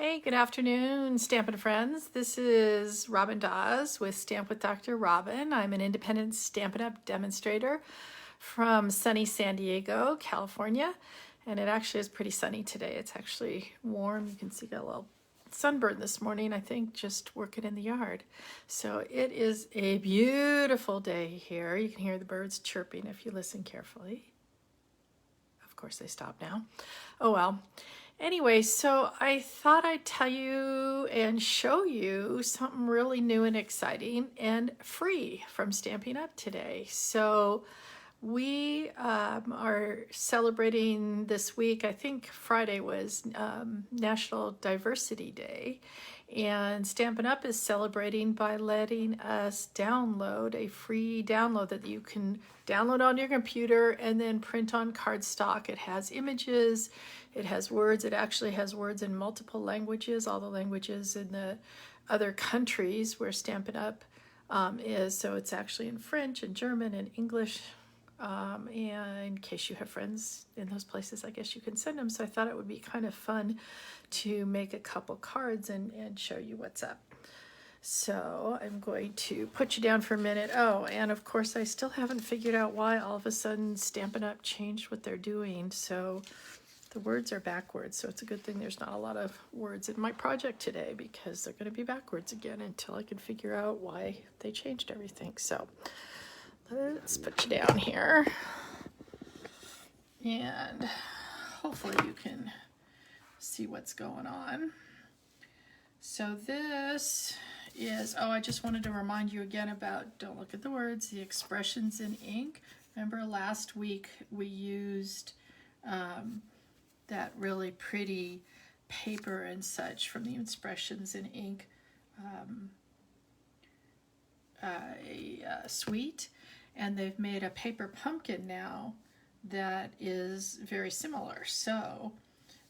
Hey, good afternoon, Stampin' Friends. This is Robin Dawes with Stamp with Dr. Robin. I'm an independent Stampin' Up! Demonstrator from sunny San Diego, California. And it actually is pretty sunny today. It's actually warm. You can see got a little sunburn this morning, I think, just working in the yard. So it is a beautiful day here. You can hear the birds chirping if you listen carefully. Of course, they stop now. Oh well. Anyway, so I thought I'd tell you and show you something really new and exciting and free from Stampin' Up! Today. So we are celebrating this week. I think Friday was National Diversity Day. And Stampin' Up! Is celebrating by letting us download a free download that you can download on your computer and then print on cardstock. It has images, it has words, it actually has words in multiple languages, all the languages in the other countries where Stampin' Up! Is. So it's actually in French and German and English. And in case you have friends in those places, I guess you can send them. So I thought it would be kind of fun to make a couple cards and show you what's up. So I'm going to put you down for a minute. Oh, and of course I still haven't figured out why all of a sudden Stampin' Up! Changed what they're doing. So the words are backwards. So it's a good thing there's not a lot of words in my project today because they're going to be backwards again until I can figure out why they changed everything. So let's put you down here, and hopefully you can see what's going on. So this is, oh, I just wanted to remind you again about, don't look at the words, the expressions in ink. Remember last week we used that really pretty paper and such from the expressions in ink suite. And they've made a paper pumpkin now that is very similar. So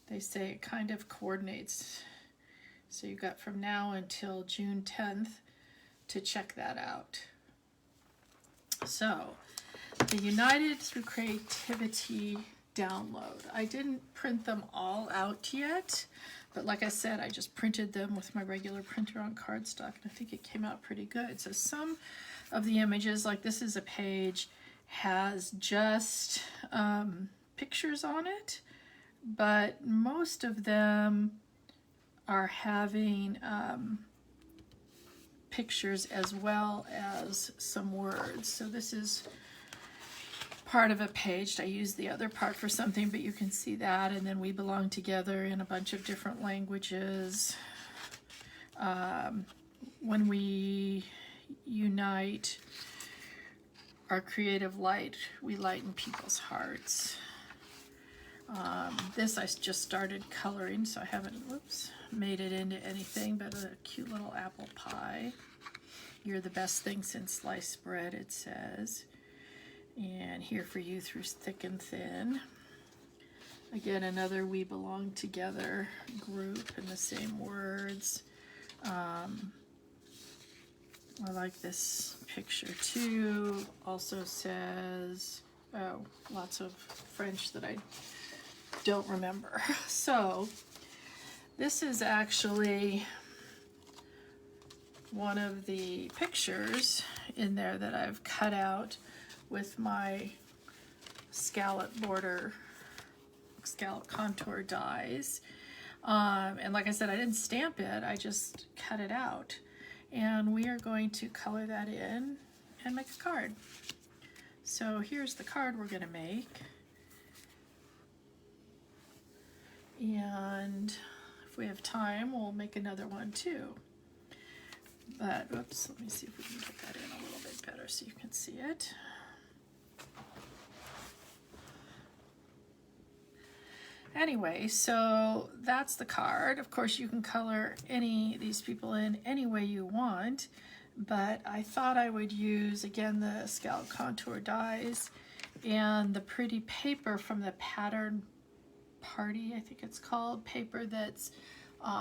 they say it kind of coordinates. So you've got from now until June 10th to check that out. So the United Through Creativity download. I didn't print them all out yet, but like I said, I just printed them with my regular printer on cardstock, and I think it came out pretty good. So some of the images, like this is a page, has just pictures on it, but most of them are having pictures as well as some words. So this is part of a page. I used the other part for something, but you can see that. And then we belong together in a bunch of different languages. When we unite our creative light, we lighten people's hearts. This I just started coloring, so I haven't, made it into anything but a cute little apple pie. You're the best thing since sliced bread, it says. And here for you through thick and thin. Again, another We Belong Together group in the same words. I like this picture too. Also says, oh, lots of French that I don't remember. So this is actually one of the pictures in there that I've cut out with my scallop contour dies. And like I said, I didn't stamp it, I just cut it out. And we are going to color that in and make a card. So here's the card we're going to make. And if we have time, we'll make another one too. But, oops, let me see if we can get that in a little bit better so you can see it. Anyway, so that's the card. Of course, you can color these people in any way you want, but I thought I would use, again, the scallop contour dies and the pretty paper from the Pattern Party, I think it's called, paper that's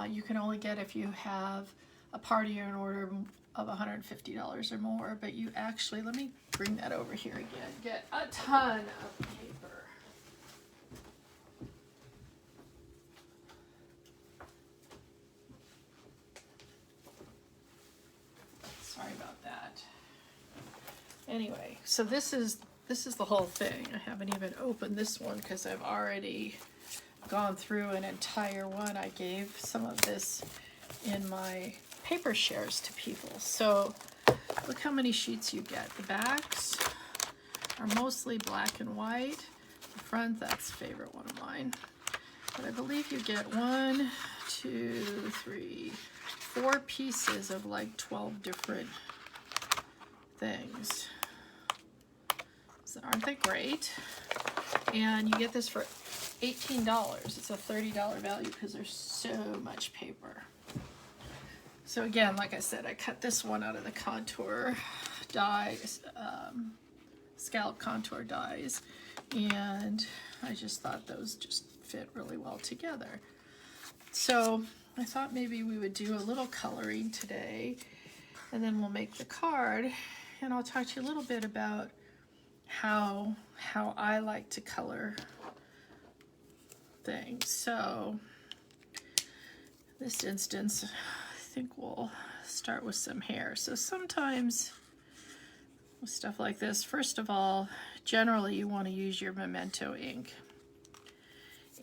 you can only get if you have a party or an order of $150 or more, but you actually, let me bring that over here again, get a ton of paper. Anyway, so this is the whole thing. I haven't even opened this one because I've already gone through an entire one. I gave some of this in my paper shares to people. So look how many sheets you get. The backs are mostly black and white. The front, that's a favorite one of mine. But I believe you get 1, 2, 3, 4 pieces of like 12 different things. So aren't they great? And you get this for $18. It's a $30 value because there's so much paper. So again, like I said, I cut this one out of the contour dies, scallop contour dies, and I just thought those just fit really well together. So I thought maybe we would do a little coloring today, and then we'll make the card, and I'll talk to you a little bit about how I like to color things. So this instance, I think we'll start with some hair. So sometimes with stuff like this, first of all, generally you want to use your Memento ink.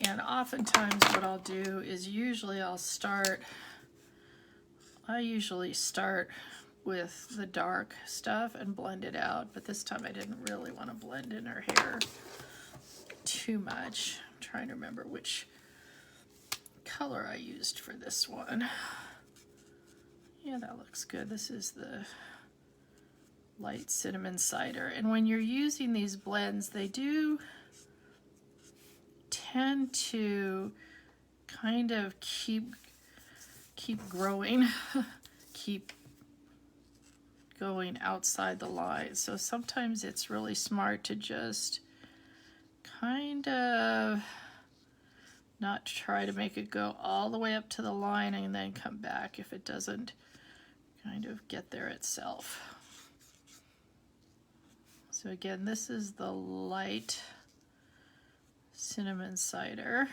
And oftentimes what I'll do is I usually start with the dark stuff and blend it out, but this time I didn't really want to blend in her hair too much. I'm trying to remember which color I used for this one. Yeah, that looks good. This is the light cinnamon cider. And when you're using these blends, they do tend to kind of keep growing, keep going outside the line. So sometimes it's really smart to just kind of not try to make it go all the way up to the line and then come back if it doesn't kind of get there itself. So again, this is the light cinnamon cider.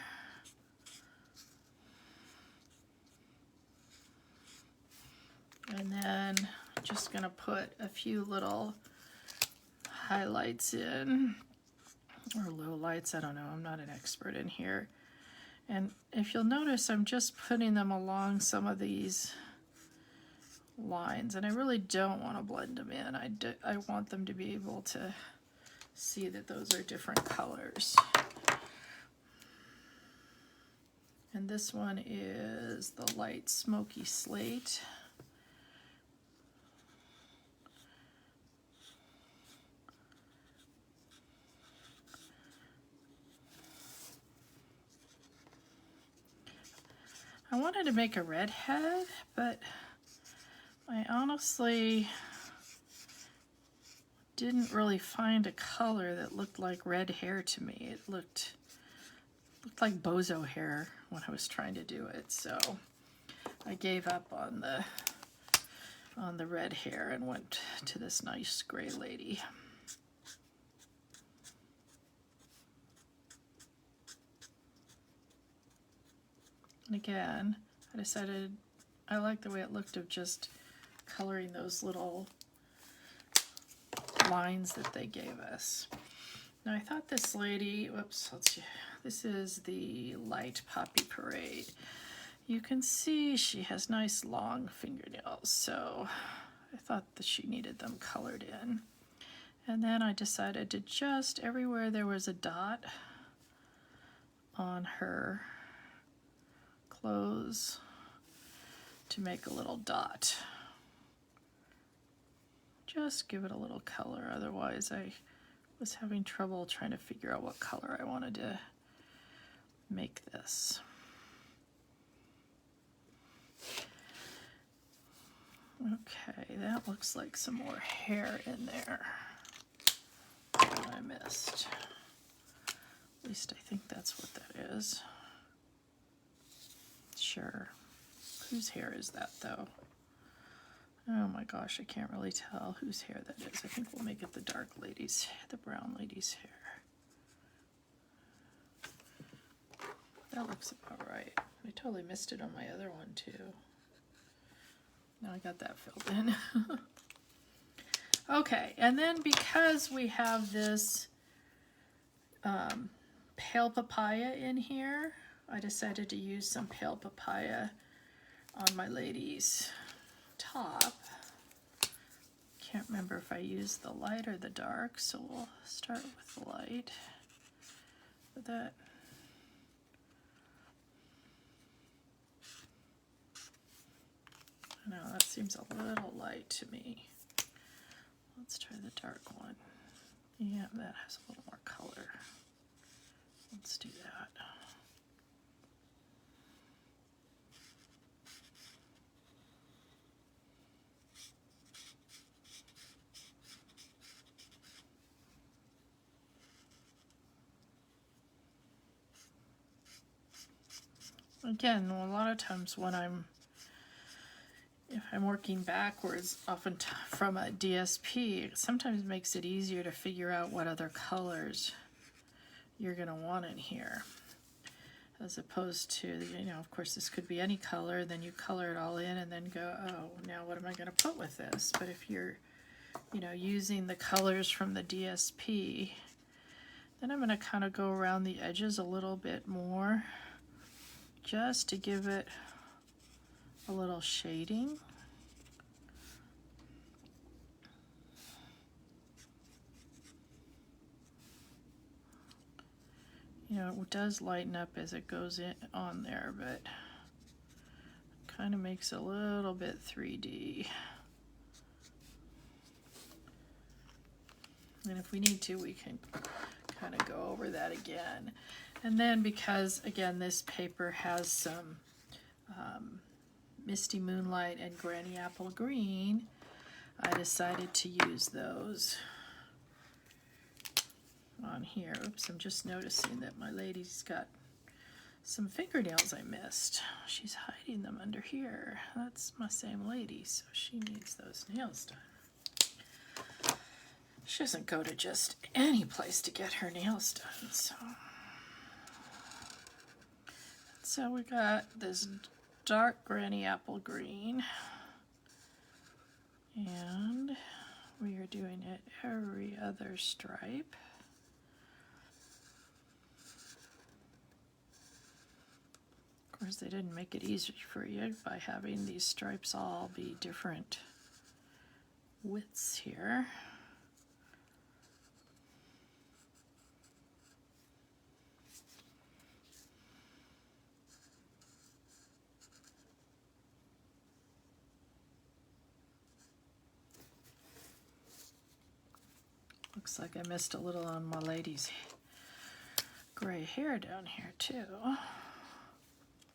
And then just gonna put a few little highlights in, or lowlights, I don't know, I'm not an expert in here. And if you'll notice, I'm just putting them along some of these lines, and I really don't want to blend them in. I want them to be able to see that those are different colors. And this one is the light smoky slate. I wanted to make a redhead, but I honestly didn't really find a color that looked like red hair to me. It looked like bozo hair when I was trying to do it, so I gave up on the red hair and went to this nice gray lady. And again, I decided I like the way it looked of just coloring those little lines that they gave us. Now I thought this lady, whoops, let's see, this is the light Poppy Parade. You can see she has nice long fingernails, so I thought that she needed them colored in. And then I decided to just, everywhere there was a dot on her clothes, to make a little dot. Just give it a little color, otherwise I was having trouble trying to figure out what color I wanted to make this. Okay, that looks like some more hair in there that I missed. At least I think that's what that is. Sure. Whose hair is that though? Oh my gosh, I can't really tell whose hair that is. I think we'll make it the dark lady's, the brown lady's hair. That looks about right. I totally missed it on my other one too. Now I got that filled in. Okay, and then because we have this pale papaya in here, I decided to use some pale papaya on my lady's top. Can't remember if I used the light or the dark, so we'll start with the light. But that no, that seems a little light to me. Let's try the dark one. Yeah, that has a little more color. Let's do that. Again, a lot of times when if I'm working backwards, often from a DSP, it sometimes makes it easier to figure out what other colors you're going to want in here. As opposed to, you know, of course this could be any color, then you color it all in and then go, oh, now what am I going to put with this? But if you're, you know, using the colors from the DSP, then I'm going to kind of go around the edges a little bit more, just to give it a little shading. You know, it does lighten up as it goes in on there, but kind of makes it a little bit 3D. And if we need to, we can kind of go over that again. And then because, again, this paper has some Misty Moonlight and Granny Apple Green, I decided to use those on here. Oops, I'm just noticing that my lady's got some fingernails I missed. She's hiding them under here. That's my same lady, so she needs those nails done. She doesn't go to just any place to get her nails done, so we got this dark Granny Apple Green, and we are doing it every other stripe. Of course, they didn't make it easy for you by having these stripes all be different widths here. Looks like I missed a little on my lady's gray hair down here too.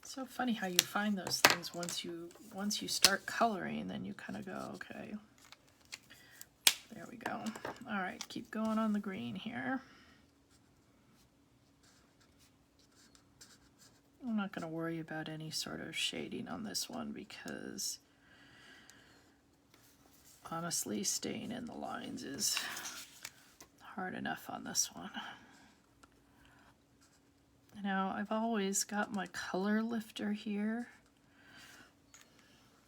It's so funny how you find those things once you start coloring, then you kind of go, okay, there we go. All right, keep going on the green here. I'm not going to worry about any sort of shading on this one because honestly, staying in the lines is hard enough on this one. Now, I've always got my color lifter here,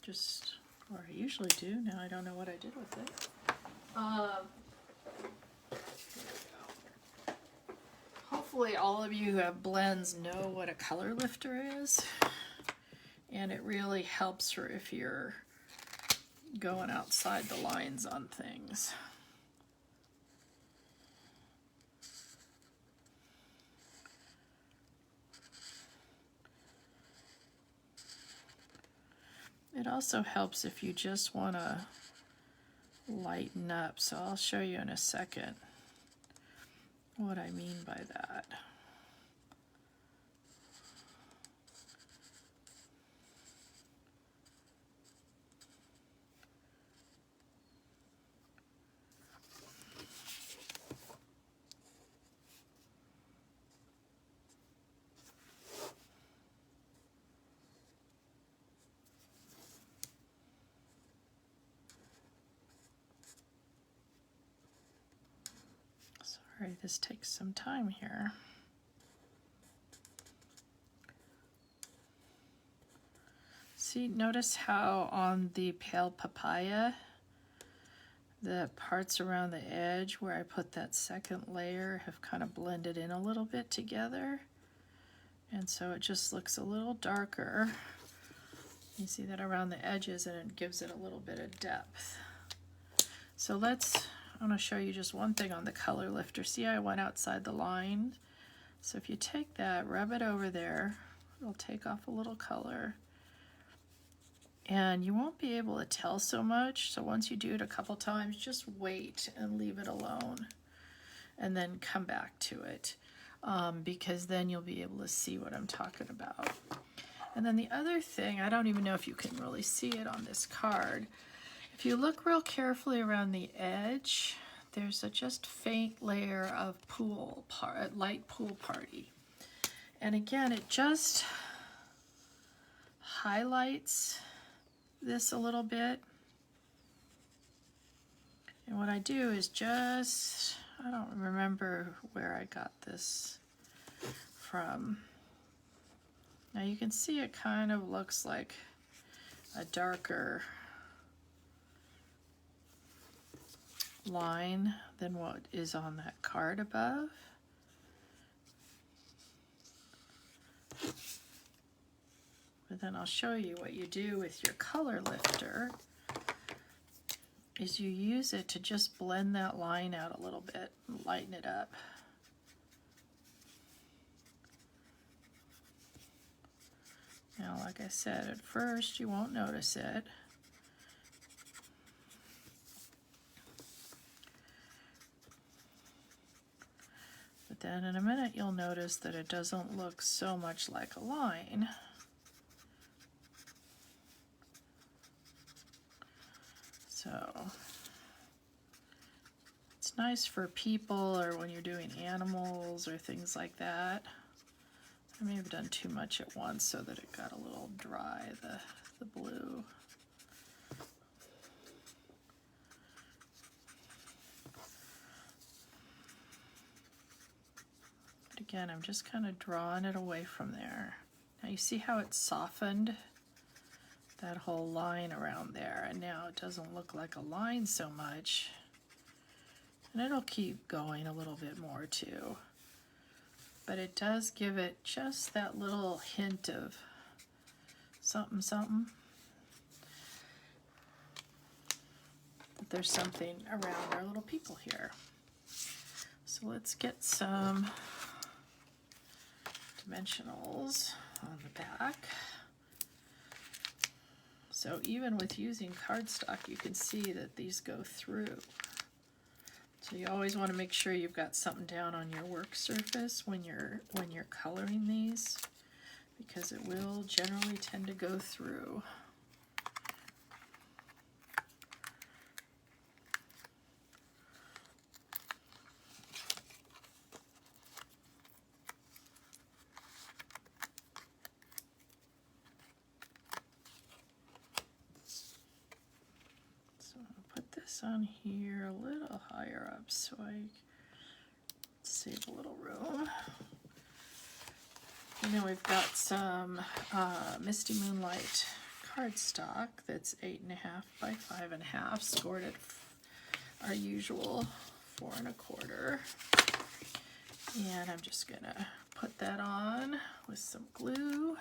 or I usually do. Now I don't know what I did with it. Hopefully all of you who have blends know what a color lifter is, and it really helps for if you're going outside the lines on things. It also helps if you just want to lighten up, so I'll show you in a second what I mean by that. Sorry, this takes some time here. See, notice how on the pale papaya, the parts around the edge where I put that second layer have kind of blended in a little bit together. And so it just looks a little darker. You see that around the edges, and it gives it a little bit of depth. So I'm going to show you just one thing on the color lifter. See, I went outside the line. So if you take that, rub it over there, it'll take off a little color. And you won't be able to tell so much. So once you do it a couple times, just wait and leave it alone. And then come back to it. Because then you'll be able to see what I'm talking about. And then the other thing, I don't even know if you can really see it on this card. If you look real carefully around the edge, there's a just faint layer of light pool party. And again, it just highlights this a little bit. And what I do is just, I don't remember where I got this from. Now you can see it kind of looks like a darker line than what is on that card above. But then I'll show you what you do with your color lifter is you use it to just blend that line out a little bit and lighten it up. Now, like I said, at first you won't notice it. But then in a minute you'll notice that it doesn't look so much like a line. So it's nice for people or when you're doing animals or things like that. I may have done too much at once so that it got a little dry, the blue. But again, I'm just kind of drawing it away from there. Now you see how it softened that whole line around there, and now it doesn't look like a line so much. And it'll keep going a little bit more too. But it does give it just that little hint of something, something. That there's something around our little people here. So let's get some dimensionals on the back. So even with using cardstock, you can see that these go through. So you always want to make sure you've got something down on your work surface when you're coloring these, because it will generally tend to go through. On here a little higher up so I save a little room. And then we've got some Misty Moonlight cardstock that's 8.5 by 5.5, scored at our usual 4 1/4. And I'm just gonna put that on with some glue.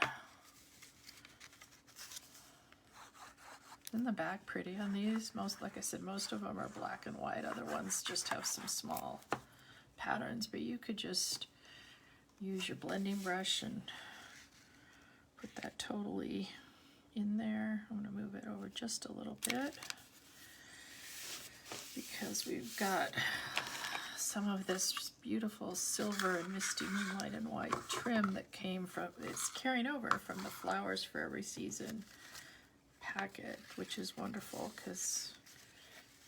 Isn't the back pretty on these? Like I said, most of them are black and white. Other ones just have some small patterns, but you could just use your blending brush and put that totally in there. I'm going to move it over just a little bit because we've got some of this beautiful silver and Misty Moonlight and white trim that came from, it's carrying over from the Flowers for Every Season packet, which is wonderful because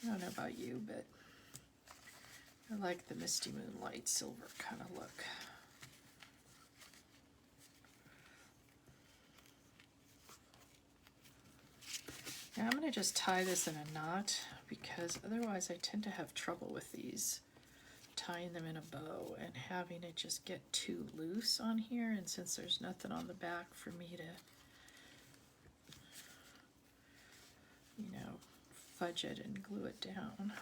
I don't know about you, but I like the Misty Moonlight silver kind of look. Now I'm going to just tie this in a knot because otherwise I tend to have trouble with these, tying them in a bow and having it just get too loose on here, and since there's nothing on the back for me to fudge it and glue it down.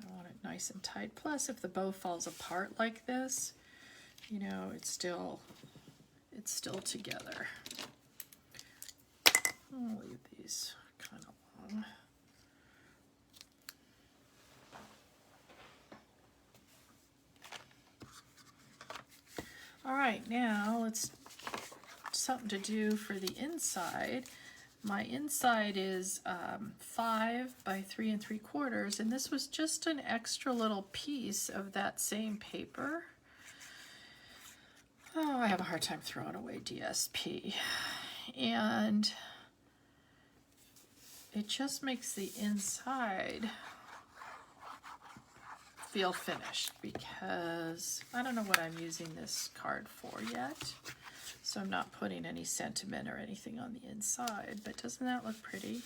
I want it nice and tight. Plus, if the bow falls apart like this, you know, it's still together. I'll leave these kind of long. All right, now let's something to do for the inside. My inside is 5 by 3 3/4, and this was just an extra little piece of that same paper. Oh, I have a hard time throwing away DSP. And it just makes the inside feel finished, because I don't know what I'm using this card for yet. So I'm not putting any sentiment or anything on the inside, but doesn't that look pretty?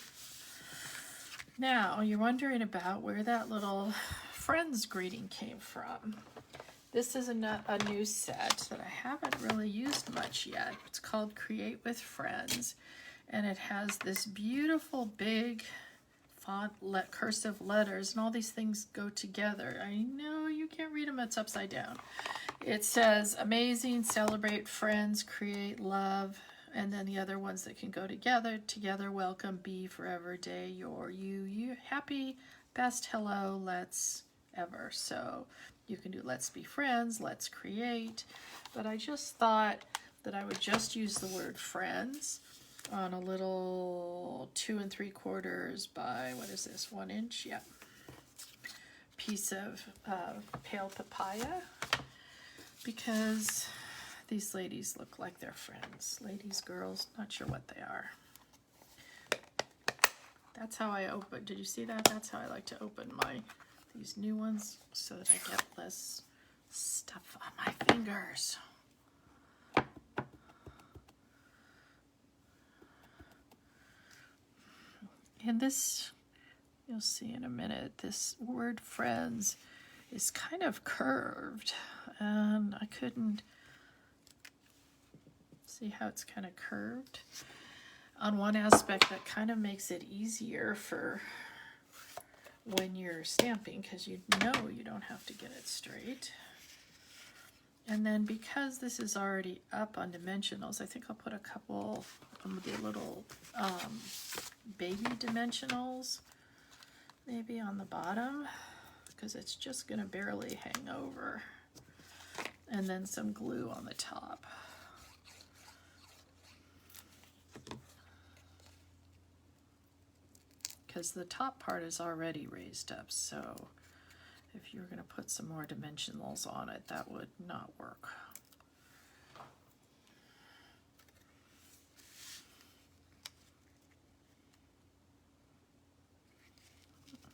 Now, you're wondering about where that little friends greeting came from. This is a new set that I haven't really used much yet. It's called Create with Friends, and it has this beautiful big font, cursive letters, and all these things go together. I know you can't read them, it's upside down. It says amazing, celebrate, friends, create, love, and then the other ones that can go together, welcome, be, forever, day, your, you, happy, best, hello, let's, ever. So you can do let's be friends, let's create, but I just thought that I would just use the word friends on a little 2 3/4 by, what is this, 1 inch? Yeah. Piece of pale papaya, because these ladies look like they're friends. Ladies, girls, not sure what they are. That's how I open. Did you see that? That's how I like to open these new ones, so that I get less stuff on my fingers. And this, you'll see in a minute, this word friends is kind of curved, and I couldn't see how it's kind of curved. On one aspect, that kind of makes it easier for when you're stamping, because you know you don't have to get it straight. And then because this is already up on dimensionals, I think I'll put a couple of the little baby dimensionals maybe on the bottom, because it's just going to barely hang over. And then some glue on the top. Because the top part is already raised up, so if you're going to put some more dimensionals on it, that would not work.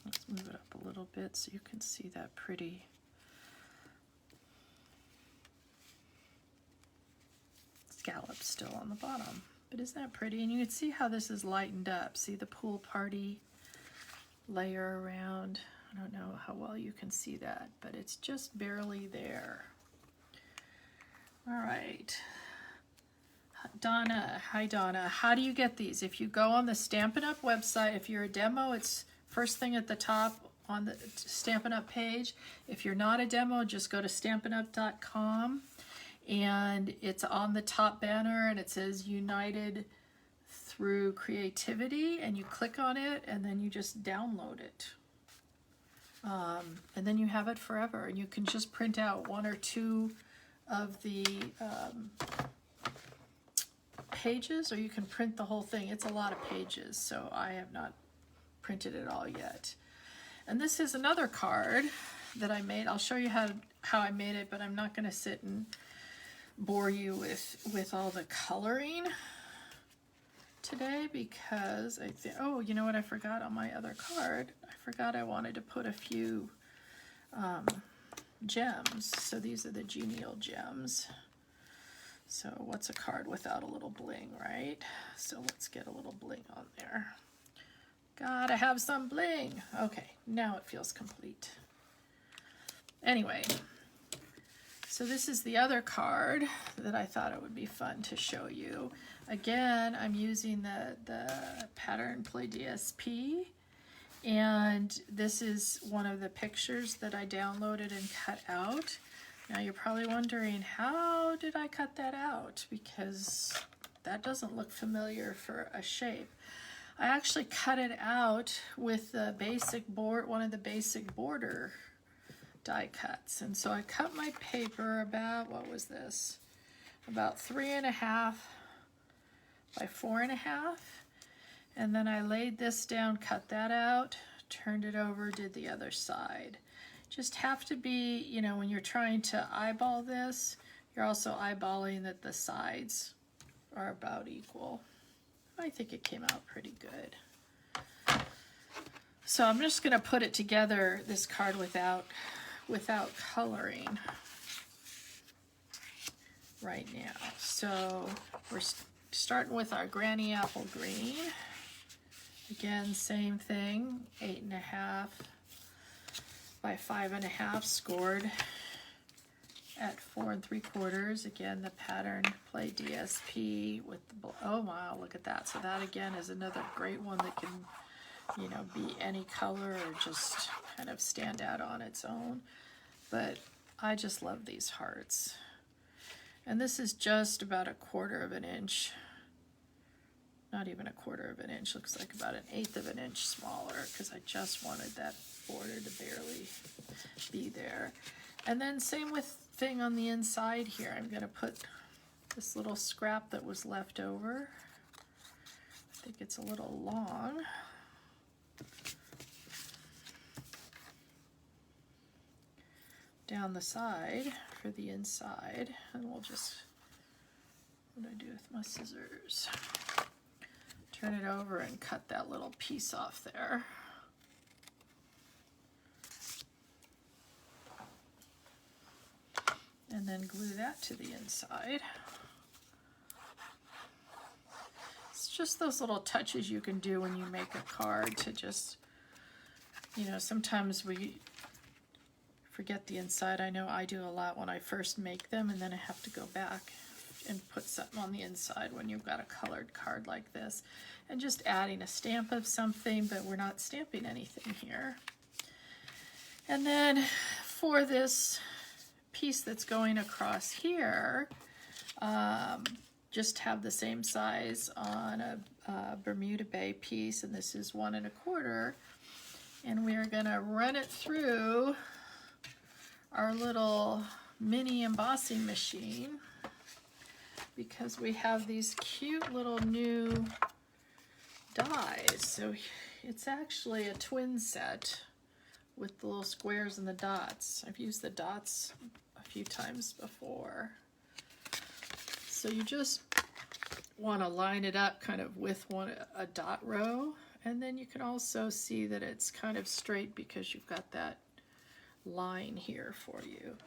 Let's move it up a little bit so you can see that pretty scallop still on the bottom. But isn't that pretty? And you can see how this is lightened up. See the pool party layer around? I don't know how well you can see that, but it's just barely there. All right. Donna, hi Donna. How do you get these? If you go on the Stampin' Up website, if you're a demo, it's first thing at the top on the Stampin' Up page. If you're not a demo, just go to stampin'up.com, and it's on the top banner, and it says United Through Creativity, and you click on it, and then you just download it. And then you have it forever, and you can just print out 1 or 2 of the pages, or you can print the whole thing. It's a lot of pages, so I have not printed it all yet. And this is another card that I made. I'll show you how I made it, but I'm not going to sit and bore you with all the coloring today, because I think, oh, you know what I forgot on my other card? I forgot I wanted to put a few gems. So these are the genial gems. So what's a card without a little bling, right? So let's get a little bling on there. Gotta have some bling. Okay, now it feels complete. Anyway, so this is the other card that I thought it would be fun to show you. Again, I'm using the Pattern Play DSP, And this is one of the pictures that I downloaded and cut out. Now you're probably wondering, how did I cut that out? Because that doesn't look familiar for a shape. I actually cut it out with the basic board, one of the basic border die cuts. And so I cut my paper about, what was this? About 3.5 by 4.5. And then I laid this down, cut that out, turned it over, did the other side. Just have to be, you know, when you're trying to eyeball this, you're also eyeballing that the sides are about equal. I think it came out pretty good. So I'm just gonna put it together, this card, without coloring right now. So we're starting with our Granny Apple Green. Again, same thing, 8.5 by 5.5, scored at 4 3/4. Again, the pattern play DSP with the, oh wow, look at that. So that again is another great one that can, you know, be any color or just kind of stand out on its own. But I just love these hearts. And this is just about 1/4 inch. Not even 1/4 inch, looks like about 1/8 inch smaller, because I just wanted that border to barely be there. And then same with thing on the inside here. I'm going to put this little scrap that was left over. I think it's a little long. Down the side for the inside, and we'll just, what do I do with my scissors? Turn it over and cut that little piece off there. And then glue that to the inside. It's just those little touches you can do when you make a card to just, you know, sometimes we forget the inside. I know I do a lot when I first make them, and then I have to go back and put something on the inside when you've got a colored card like this. And just adding a stamp of something, but we're not stamping anything here. And then for this piece that's going across here, just have the same size on a Bermuda Bay piece, and this is 1 1/4. And we're gonna run it through our little mini embossing machine, because we have these cute little new dies. So it's actually a twin set with the little squares and the dots. I've used the dots a few times before. So you just want to line it up kind of with a dot row, and then you can also see that it's kind of straight because you've got that line here for you.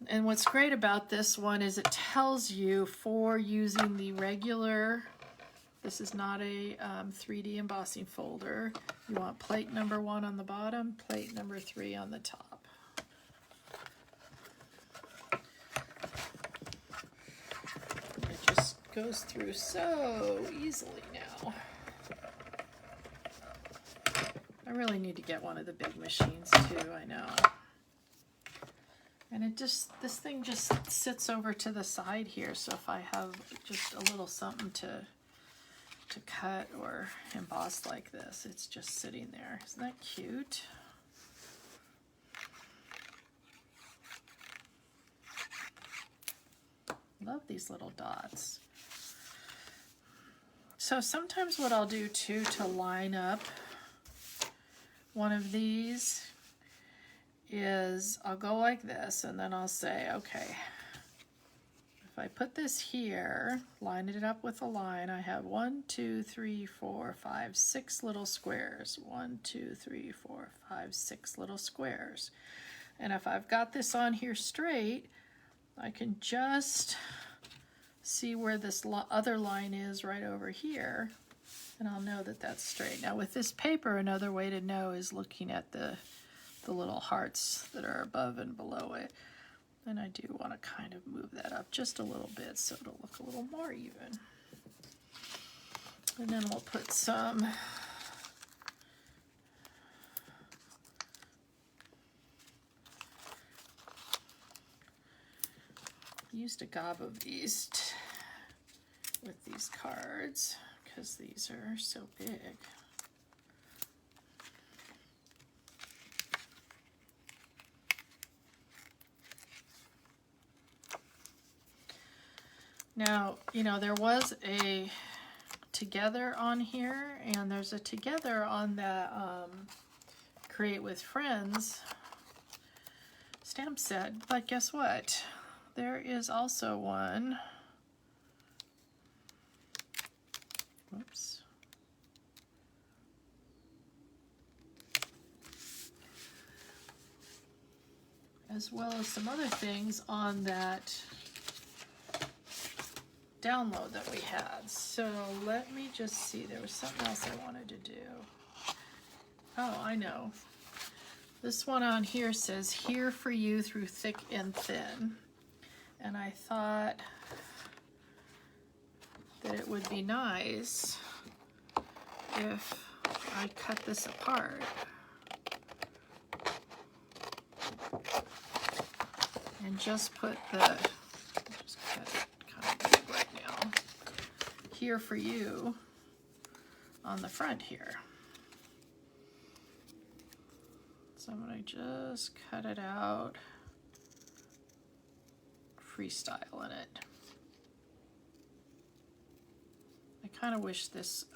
And what's great about this one is it tells you for using the regular, this is not a 3D embossing folder, you want plate number 1 on the bottom, plate number 3 on the top. It just goes through so easily now. I really need to get one of the big machines too, I know. And it just, this thing just sits over to the side here, so if I have just a little something to cut or emboss like this, it's just sitting there. Isn't that cute? Love these little dots. So sometimes what I'll do too to line up one of these is I'll go like this, and then I'll say, okay, if I put this here, line it up with a line, I have 1, 2, 3, 4, 5, 6 little squares. 1, 2, 3, 4, 5, 6 little squares. And if I've got this on here straight, I can just see where this other line is right over here, and I'll know that that's straight. Now with this paper, another way to know is looking at the little hearts that are above and below it. And I do want to kind of move that up just a little bit so it'll look a little more even. And then we'll put some used a gob of these with these cards because these are so big. Now, you know, there was a together on here, and there's a together on the Create with Friends stamp set, but guess what? There is also one. Whoops. As well as some other things on that download that we had. So let me just see. There was something else I wanted to do. Oh, I know. This one on here says, "Here for you through thick and thin." And I thought that it would be nice if I cut this apart and just put the, just cut it kind of big right now, "Here for you" on the front here. So I'm going to just cut it out, freestyle in it. I kind of wish this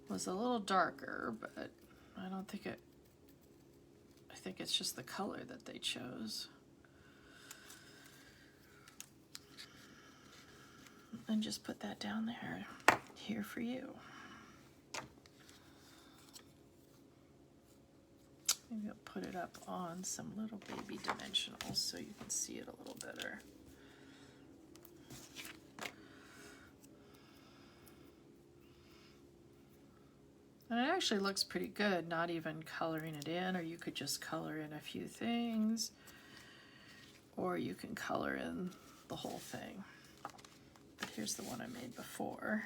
was a little darker, but I don't think it, I think it's just the color that they chose. And just put that down there, "Here for you." Maybe I'll put it up on some little baby dimensionals so you can see it a little better. And it actually looks pretty good, not even coloring it in, or you could just color in a few things, or you can color in the whole thing. But here's the one I made before.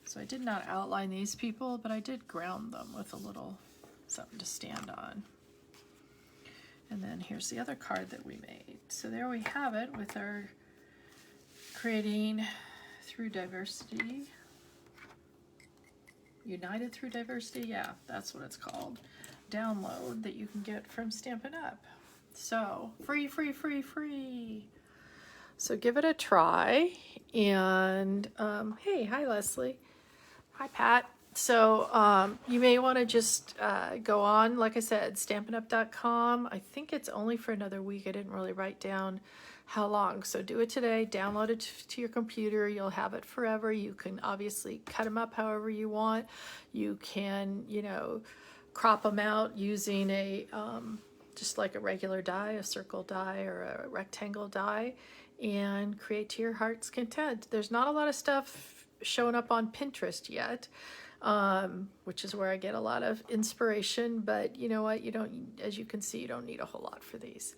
So I did not outline these people, but I did ground them with a little something to stand on. And then here's the other card that we made. So there we have it with our Creating Through Diversity. United Through Diversity, yeah, that's what it's called. Download that you can get from Stampin' Up. So free, free, free, free. So give it a try. And hey, hi Leslie. Hi Pat. So you may want to just go on, like I said, stampin'up.com. I think it's only for another week. I didn't really write down how long. So do it today, download it to your computer. You'll have it forever. You can obviously cut them up however you want. You can, you know, crop them out using a, just like a regular die, a circle die or a rectangle die, and create to your heart's content. There's not a lot of stuff showing up on Pinterest yet. Which is where I get a lot of inspiration, but you know what, you don't, as you can see, you don't need a whole lot for these.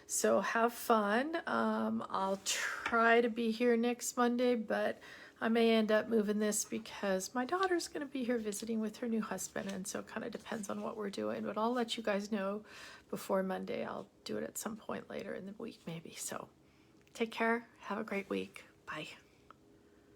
So have fun. I'll try to be here next Monday, but I may end up moving this because my daughter's going to be here visiting with her new husband, and so it kind of depends on what we're doing, but I'll let you guys know before Monday. I'll do it at some point later in the week maybe. So take care, have a great week. Bye.